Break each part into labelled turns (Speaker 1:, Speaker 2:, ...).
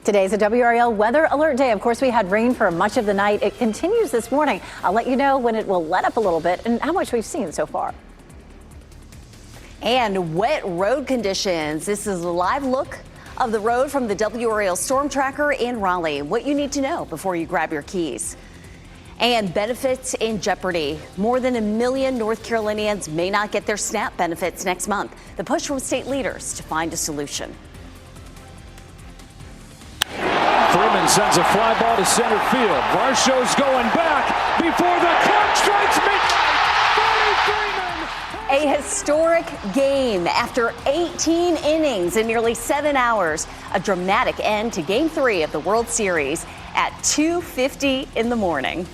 Speaker 1: Today's a WRAL weather alert day. Of course, we had rain for much of the night. It continues this morning. I'll let you know when it will let up a little bit and how much we've seen so far.
Speaker 2: And wet road conditions. This is a live look of the road from the WRAL storm tracker in Raleigh. What you need to know before you grab your keys. And benefits in jeopardy. More than 1 million North Carolinians may not get their SNAP benefits next month. The push from state leaders to find a solution.
Speaker 3: Freeman sends a fly ball to center field. Varsho's going back before the clock strikes midnight. Freeman!
Speaker 2: A historic game after 18 innings in nearly 7 hours. A dramatic end to Game 3 of the World Series at 2:50 in the morning.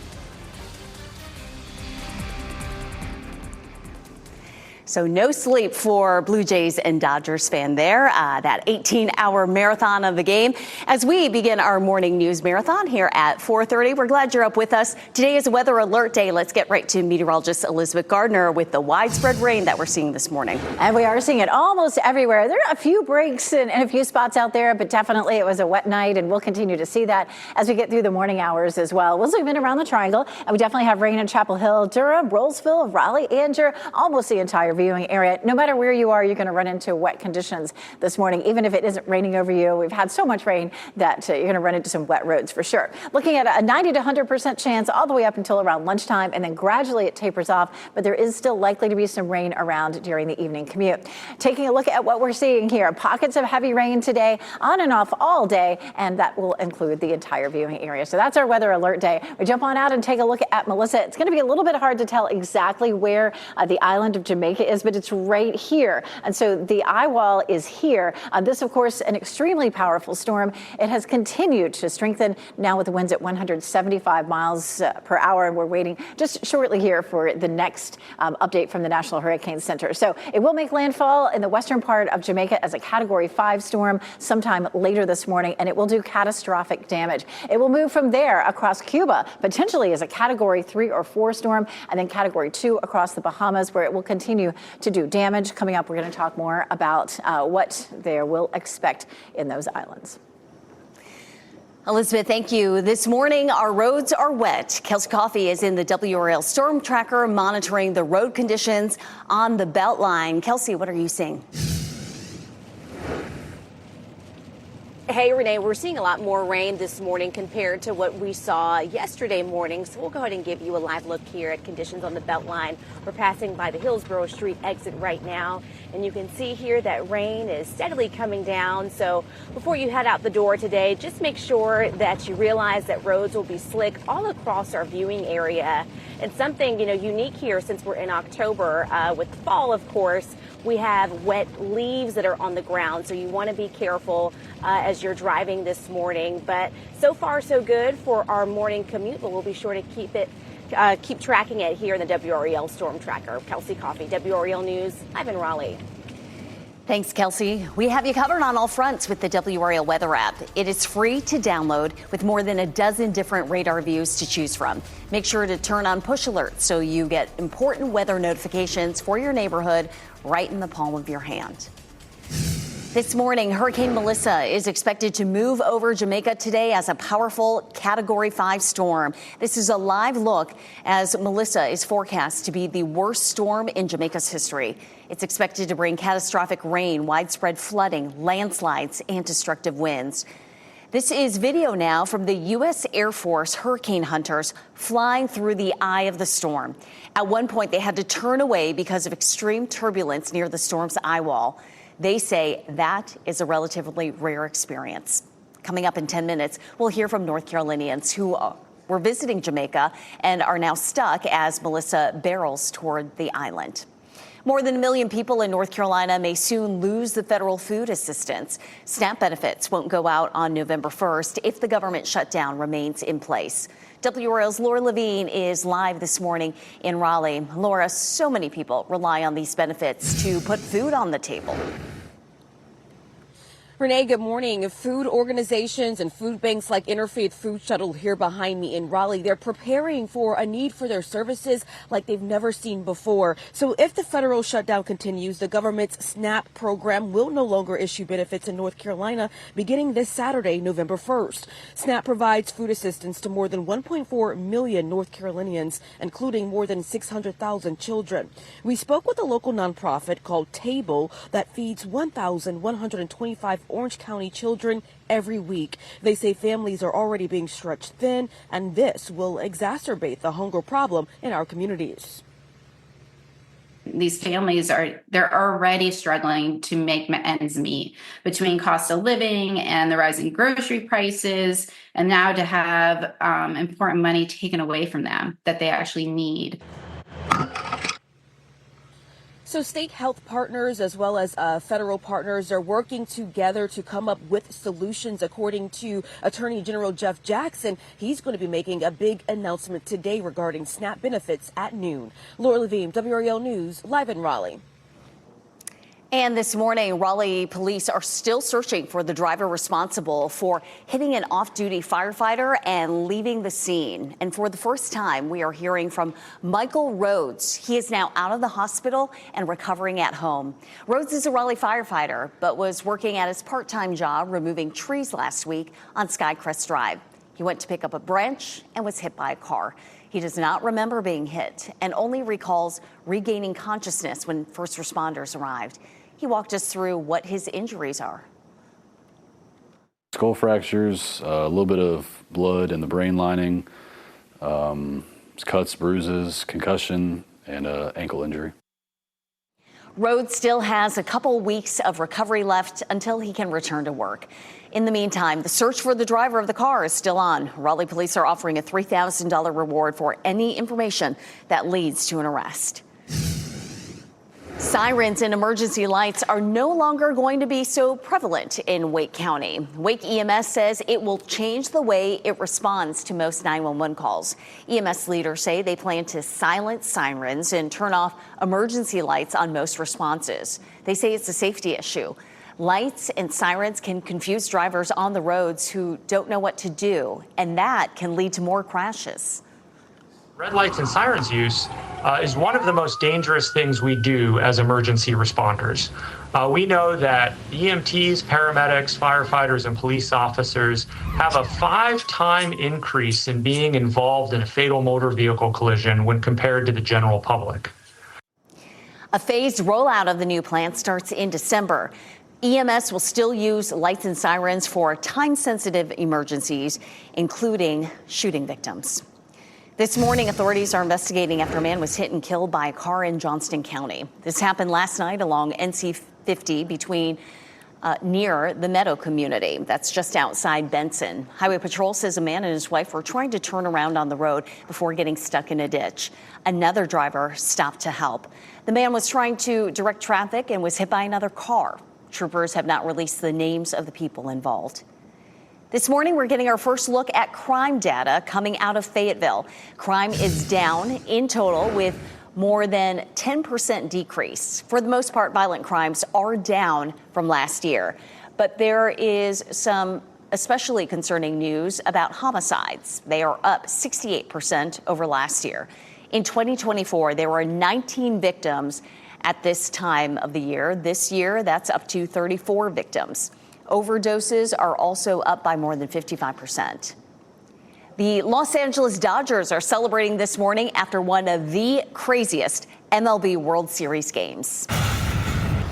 Speaker 2: So no sleep for Blue Jays and Dodgers fan there. That 18-hour marathon of the game. As we begin our morning news marathon here at 4:30, we're glad you're up with us. Today is a weather alert day. Let's get right to meteorologist Elizabeth Gardner with the widespread rain that we're seeing this morning.
Speaker 1: And we are seeing it almost everywhere. There are a few breaks and a few spots out there, but definitely it was a wet night, and we'll continue to see that as we get through the morning hours as well. We'll zoom in around the triangle, and we definitely have rain in Chapel Hill, Durham, Rollsville, Raleigh, Angier, almost the entire viewing area. No matter where you are, you're going to run into wet conditions this morning, even if it isn't raining over you. We've had so much rain that you're going to run into some wet roads for sure. Looking at a 90 to 100% chance all the way up until around lunchtime, and then gradually it tapers off, but there is still likely to be some rain around during the evening commute. Taking a look at what we're seeing here, pockets of heavy rain today, on and off all day, and that will include the entire viewing area. So that's our weather alert day. We jump on out and take a look at Melissa. It's going to be a little bit hard to tell exactly where the island of Jamaica is, but it's right here. And so the eye wall is here. This, of course, an extremely powerful storm. It has continued to strengthen now with the winds at 175 miles per hour. And we're waiting just shortly here for the next update from the National Hurricane Center. So it will make landfall in the western part of Jamaica as a Category 5 storm sometime later this morning, and it will do catastrophic damage. It will move from there across Cuba, potentially as a Category 3 or 4 storm, and then Category 2 across the Bahamas, where it will continue to do damage. Coming up, we're going to talk more about what they will expect in those islands.
Speaker 2: Elizabeth, thank you. This morning, our roads are wet. Kelsey Coffey is in the WRAL storm tracker monitoring the road conditions on the Beltline. Kelsey, what are you seeing?
Speaker 4: Hey, Renee, we're seeing a lot more rain this morning compared to what we saw yesterday morning. So we'll go ahead and give you a live look here at conditions on the Beltline. We're passing by the Hillsborough Street exit right now, and you can see here that rain is steadily coming down. So before you head out the door today, just make sure that you realize that roads will be slick all across our viewing area. And something, unique here since we're in October with fall, of course, we have wet leaves that are on the ground, so you want to be careful as you're driving this morning. But so far, so good for our morning commute, but we'll be sure to keep tracking it here in the WRAL Storm Tracker. Kelsey Coffey, WRAL News. I'm in Raleigh.
Speaker 2: Thanks, Kelsey. We have you covered on all fronts with the WRAL weather app. It is free to download with more than a dozen different radar views to choose from. Make sure to turn on push alerts so you get important weather notifications for your neighborhood right in the palm of your hand. This morning, Hurricane Melissa is expected to move over Jamaica today as a powerful Category 5 storm. This is a live look as Melissa is forecast to be the worst storm in Jamaica's history. It's expected to bring catastrophic rain, widespread flooding, landslides, and destructive winds. This is video now from the U.S. Air Force hurricane hunters flying through the eye of the storm. At one point, they had to turn away because of extreme turbulence near the storm's eye wall. They say that is a relatively rare experience. Coming up in 10 minutes, we'll hear from North Carolinians who were visiting Jamaica and are now stuck as Melissa barrels toward the island. More than 1 million people in North Carolina may soon lose the federal food assistance. SNAP benefits won't go out on November 1st if the government shutdown remains in place. WRAL's Laura Levine is live this morning in Raleigh. Laura, so many people rely on these benefits to put food on the table.
Speaker 5: Renee, good morning. Food organizations and food banks like Interfaith Food Shuttle here behind me in Raleigh, they're preparing for a need for their services like they've never seen before. So if the federal shutdown continues, the government's SNAP program will no longer issue benefits in North Carolina beginning this Saturday, November 1st. SNAP provides food assistance to more than 1.4 million North Carolinians, including more than 600,000 children. We spoke with a local nonprofit called Table that feeds 1,125 Orange County children every week. They say families are already being stretched thin, and this will exacerbate the hunger problem in our communities.
Speaker 6: These families they're already struggling to make ends meet between cost of living and the rising grocery prices, and now to have important money taken away from them that they actually need.
Speaker 5: So state health partners as well as federal partners are working together to come up with solutions. According to Attorney General Jeff Jackson, he's going to be making a big announcement today regarding SNAP benefits at noon. Laura Levine, WRAL News, live in Raleigh.
Speaker 2: And this morning, Raleigh police are still searching for the driver responsible for hitting an off-duty firefighter and leaving the scene. And for the first time, we are hearing from Michael Rhodes. He is now out of the hospital and recovering at home. Rhodes is a Raleigh firefighter, but was working at his part-time job removing trees last week on Skycrest Drive. He went to pick up a branch and was hit by a car. He does not remember being hit and only recalls regaining consciousness when first responders arrived. He walked us through what his injuries are.
Speaker 7: Skull fractures, a little bit of blood in the brain lining, cuts, bruises, concussion, and an ankle injury.
Speaker 2: Rhodes still has a couple weeks of recovery left until he can return to work. In the meantime, the search for the driver of the car is still on. Raleigh police are offering a $3,000 reward for any information that leads to an arrest. Sirens and emergency lights are no longer going to be so prevalent in Wake County. Wake EMS says it will change the way it responds to most 911 calls. EMS leaders say they plan to silence sirens and turn off emergency lights on most responses. They say it's a safety issue. Lights and sirens can confuse drivers on the roads who don't know what to do, and that can lead to more crashes.
Speaker 8: Red lights and sirens use is one of the most dangerous things we do as emergency responders. We know that EMTs, paramedics, firefighters, and police officers have a 5-time increase in being involved in a fatal motor vehicle collision when compared to the general public.
Speaker 2: A phased rollout of the new plan starts in December. EMS will still use lights and sirens for time-sensitive emergencies, including shooting victims. This morning, authorities are investigating after a man was hit and killed by a car in Johnston County. This happened last night along NC 50 near the Meadow community. That's just outside Benson. Highway Patrol says a man and his wife were trying to turn around on the road before getting stuck in a ditch. Another driver stopped to help. The man was trying to direct traffic and was hit by another car. Troopers have not released the names of the people involved. This morning, we're getting our first look at crime data coming out of Fayetteville. Crime is down in total with more than 10% decrease. For the most part, violent crimes are down from last year. But there is some especially concerning news about homicides. They are up 68% over last year. In 2024, there were 19 victims at this time of the year. This year, that's up to 34 victims. Overdoses are also up by more than 55%. The Los Angeles Dodgers are celebrating this morning after one of the craziest MLB World Series games.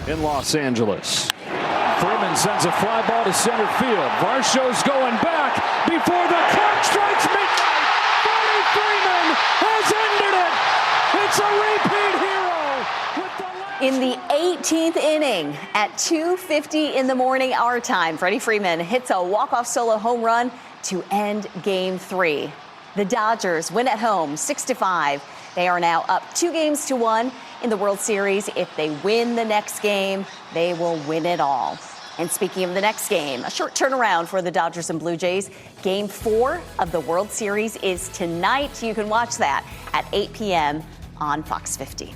Speaker 3: In Los Angeles, Freeman sends a fly ball to center field. Varsho's going back before the clock strikes midnight. Freddie Freeman has ended it. It's a repeat hero with the
Speaker 2: in the 18th inning at 2:50 in the morning our time, Freddie Freeman hits a walk-off solo home run to end Game 3. The Dodgers win at home 6-5. They are now up 2-1 in the World Series. If they win the next game, they will win it all. And speaking of the next game, a short turnaround for the Dodgers and Blue Jays. Game 4 of the World Series is tonight. You can watch that at 8 p.m. on Fox 50.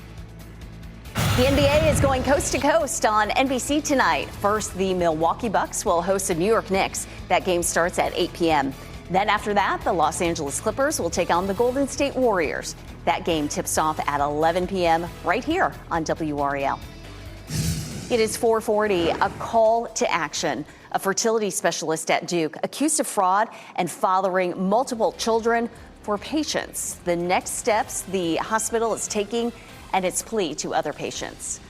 Speaker 2: The NBA is going coast to coast on NBC tonight. First, the Milwaukee Bucks will host the New York Knicks. That game starts at 8 p.m. Then after that, the Los Angeles Clippers will take on the Golden State Warriors. That game tips off at 11 p.m. right here on WRAL. It is 4:40, a call to action. A fertility specialist at Duke accused of fraud and fathering multiple children for patients. The next steps the hospital is taking and its plea to other patients.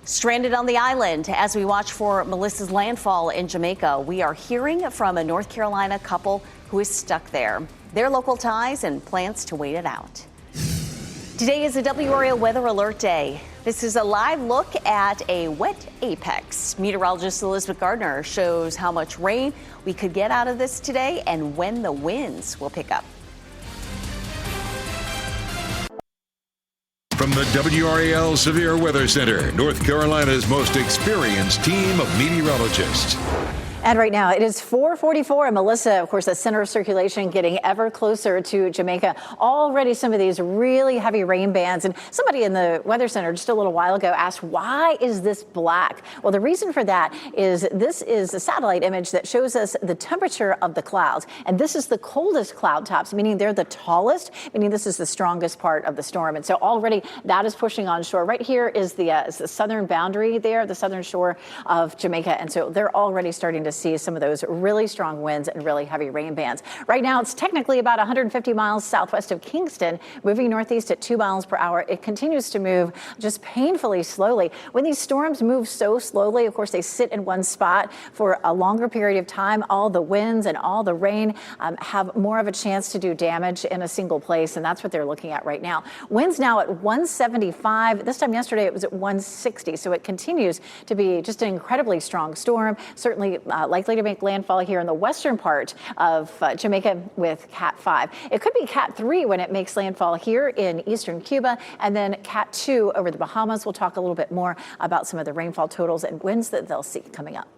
Speaker 2: Stranded on the island as we watch for Melissa's landfall in Jamaica, we are hearing from a North Carolina couple who is stuck there. Their local ties and plans to wait it out. Today is a WRAL Weather Alert Day. This is a live look at a wet apex. Meteorologist Elizabeth Gardner shows how much rain we could get out of this today and when the winds will pick up.
Speaker 9: From the WRAL Severe Weather Center, North Carolina's most experienced team of meteorologists.
Speaker 1: And right now it is 4:44, and Melissa, of course, the center of circulation getting ever closer to Jamaica. Already some of these really heavy rain bands. And somebody in the Weather Center just a little while ago asked, why is this black? Well, the reason for that is this is a satellite image that shows us the temperature of the clouds. And this is the coldest cloud tops, meaning they're the tallest, meaning this is the strongest part of the storm. And so already that is pushing on shore. Right here is the southern boundary there, the southern shore of Jamaica. And so they're already starting to see some of those really strong winds and really heavy rain bands. Right now, it's technically about 150 miles southwest of Kingston, moving northeast at 2 miles per hour. It continues to move just painfully slowly. When these storms move so slowly, of course, they sit in one spot for a longer period of time. All the winds and all the rain have more of a chance to do damage in a single place, and that's what they're looking at right now. Winds now at 175. This time yesterday, it was at 160, so it continues to be just an incredibly strong storm. Certainly likely to make landfall here in the western part of Jamaica with Cat 5. It could be Cat 3 when it makes landfall here in eastern Cuba, and then Cat 2 over the Bahamas. We'll talk a little bit more about some of the rainfall totals and winds that they'll see coming up.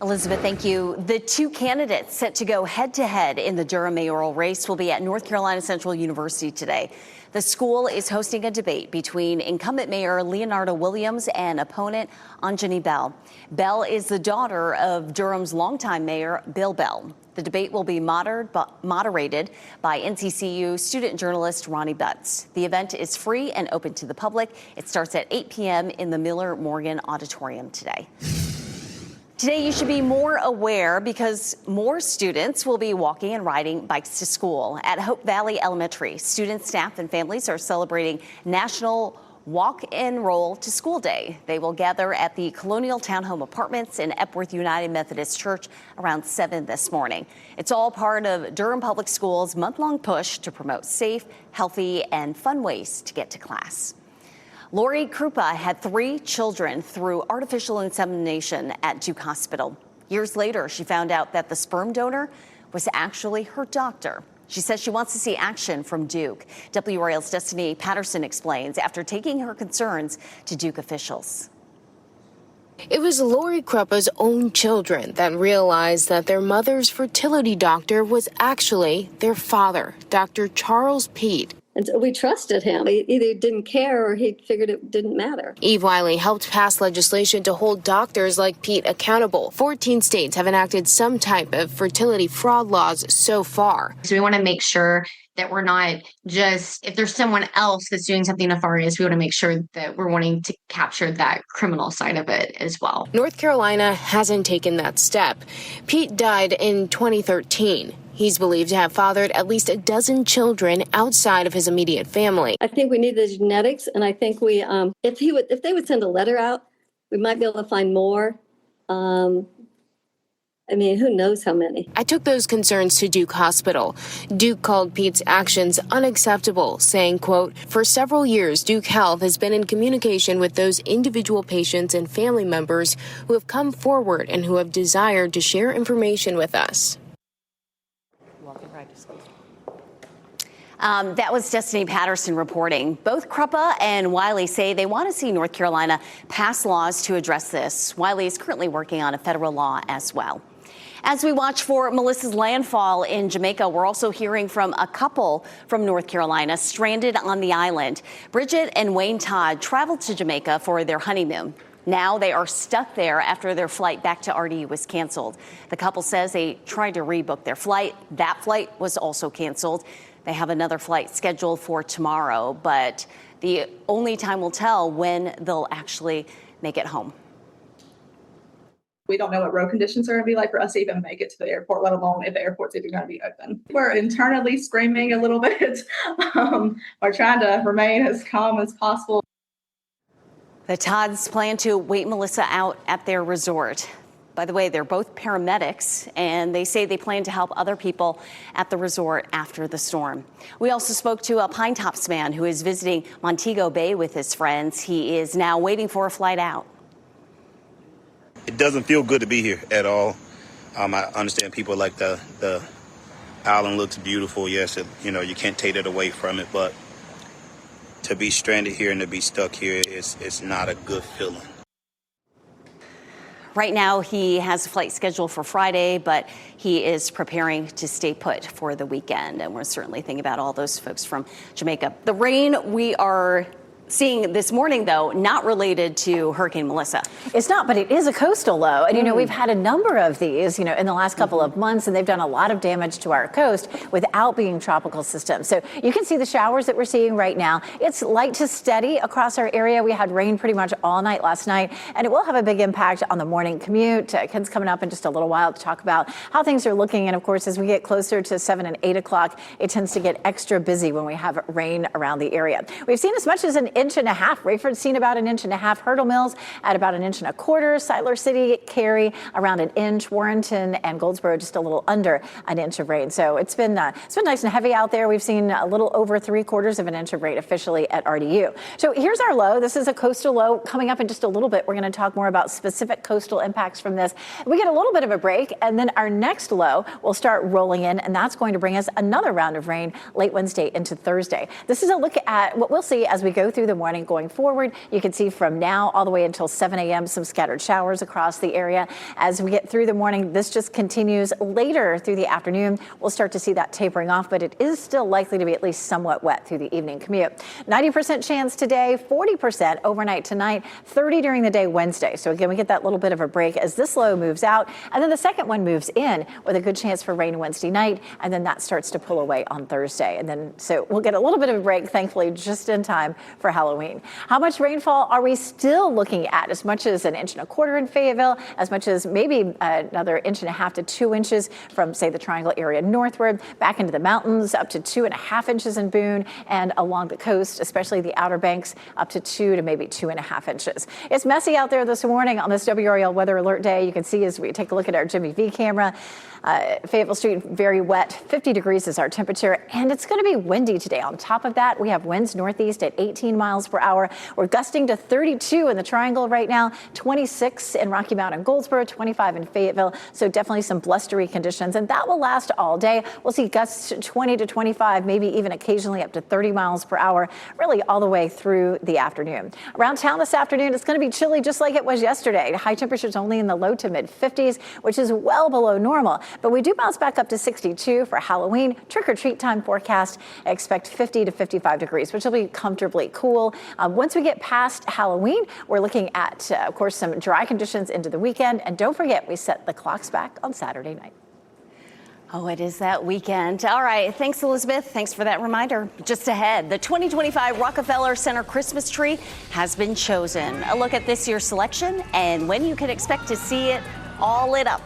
Speaker 2: Elizabeth, thank you. The two candidates set to go head-to-head in the Durham mayoral race will be at North Carolina Central University today. The school is hosting a debate between incumbent Mayor Leonardo Williams and opponent Anjani Bell. Bell is the daughter of Durham's longtime mayor, Bill Bell. The debate will be moderated by NCCU student journalist Ronnie Butts. The event is free and open to the public. It starts at 8 p.m. in the Miller Morgan Auditorium today. Today, you should be more aware because more students will be walking and riding bikes to school. At Hope Valley Elementary, students, staff, and families are celebrating National Walk and Roll to School Day. They will gather at the Colonial Townhome Apartments in Epworth United Methodist Church around 7 this morning. It's all part of Durham Public Schools' month-long push to promote safe, healthy, and fun ways to get to class. Lori Krupa had 3 children through artificial insemination at Duke Hospital. Years later, she found out that the sperm donor was actually her doctor. She says she wants to see action from Duke. WRAL's Destiny Patterson explains after taking her concerns to Duke officials.
Speaker 10: It was Lori Krupa's own children that realized that their mother's fertility doctor was actually their father, Dr. Charles Pete.
Speaker 11: And so we trusted him. He either didn't care or he figured it didn't matter.
Speaker 10: Eve Wiley helped pass legislation to hold doctors like Pete accountable. 14 states have enacted some type of fertility fraud laws so far.
Speaker 12: So we want to make sure that we're not just, if there's someone else that's doing something nefarious, we want to make sure that we're wanting to capture that criminal side of it as well.
Speaker 10: North Carolina hasn't taken that step. Pete died in 2013. He's believed to have fathered at least a dozen children outside of his immediate family.
Speaker 11: I think we need the genetics, and I think we, if they would send a letter out, we might be able to find more. I mean, who knows how many?
Speaker 10: I took those concerns to Duke Hospital. Duke called Pete's actions unacceptable, saying, quote, "For several years, Duke Health has been in communication with those individual patients and family members who have come forward and who have desired to share information with us."
Speaker 2: That was Destiny Patterson reporting. Both Krupa and Wiley say they want to see North Carolina pass laws to address this. Wiley is currently working on a federal law as well. As we watch for Melissa's landfall in Jamaica, we're also hearing from a couple from North Carolina stranded on the island. Bridget and Wayne Todd traveled to Jamaica for their honeymoon. Now they are stuck there after their flight back to RDU was canceled. The couple says they tried to rebook their flight. That flight was also canceled. They have another flight scheduled for tomorrow, but the only time will tell when they'll actually make it home.
Speaker 13: We don't know what road conditions are going to be like for us to even make it to the airport, let alone if the airport's even going to be open. We're internally screaming a little bit. We're trying to remain as calm as possible.
Speaker 2: The Todds plan to wait Melissa out at their resort. By the way, they're both paramedics, and they say they plan to help other people at the resort after the storm. We also spoke to a Pine Tops man who is visiting Montego Bay with his friends. He is now waiting for a flight out.
Speaker 14: It doesn't feel good to be here at all. I understand people like the island looks beautiful. Yes, you can't take it away from it, but to be stranded here and to be stuck here is not a good feeling.
Speaker 2: Right now, he has a flight scheduled for Friday, but he is preparing to stay put for the weekend. And we're certainly thinking about all those folks from Jamaica. The rain we are seeing this morning, though, not related to Hurricane Melissa.
Speaker 1: It's not, but it is a coastal low. And, we've had a number of these, in the last couple of months, and they've done a lot of damage to our coast without being tropical systems. So you can see the showers that we're seeing right now. It's light to steady across our area. We had rain pretty much all night last night, and it will have a big impact on the morning commute. Ken's coming up in just a little while to talk about how things are looking. And, of course, as we get closer to 7 and 8 o'clock, it tends to get extra busy when we have rain around the area. We've seen as much as an inch and a half. Rayford's seen about an inch and a half. Hurdle Mills at about an inch and a quarter. Siler City, Cary around an inch. Warrenton and Goldsboro just a little under an inch of rain. So it's been nice and heavy out there. We've seen a little over 3/4 of an inch of rain officially at RDU. So here's our low. This is a coastal low. Coming up in just a little bit, we're going to talk more about specific coastal impacts from this. We get a little bit of a break, and then our next low will start rolling in, and that's going to bring us another round of rain late Wednesday into Thursday. This is a look at what we'll see as we go through the morning. Going forward, you can see from now all the way until 7 a.m. some scattered showers across the area. As we get through the morning, this just continues later through the afternoon. We'll start to see that tapering off, but it is still likely to be at least somewhat wet through the evening commute. 90% chance today, 40% overnight tonight, 30 during the day Wednesday. So again, we get that little bit of a break as this low moves out, and then the second one moves in with a good chance for rain Wednesday night, and then that starts to pull away on Thursday. And then so we'll get a little bit of a break, thankfully, just in time for Halloween. How much rainfall are we still looking at? As much as an inch and a quarter in Fayetteville, as much as maybe another inch and a half to 2 inches from, say, the Triangle area northward, back into the mountains, up to 2.5 inches in Boone, and along the coast, especially the Outer Banks, up to 2 to maybe 2.5 inches. It's messy out there this morning on this WRAL Weather Alert Day. You can see as we take a look at our Jimmy V camera, Fayetteville Street, very wet, 50 degrees is our temperature, and it's going to be windy today. On top of that, we have winds northeast at 18 miles per hour. We're gusting to 32 in the Triangle right now, 26 in Rocky Mount and Goldsboro, 25 in Fayetteville. So definitely some blustery conditions, and that will last all day. We'll see gusts 20 to 25, maybe even occasionally up to 30 miles per hour, really all the way through the afternoon. Around town this afternoon, it's going to be chilly just like it was yesterday. High temperatures only in the low to mid 50s, which is well below normal. But we do bounce back up to 62 for Halloween. Trick-or-treat time forecast, expect 50 to 55 degrees, which will be comfortably cool. Once we get past Halloween, we're looking at, of course, some dry conditions into the weekend. And don't forget, we set the clocks back on Saturday night.
Speaker 2: Oh, it is that weekend. All right. Thanks, Elizabeth. Thanks for that reminder. Just ahead, the 2025 Rockefeller Center Christmas tree has been chosen. A look at this year's selection and when you can expect to see it all lit up.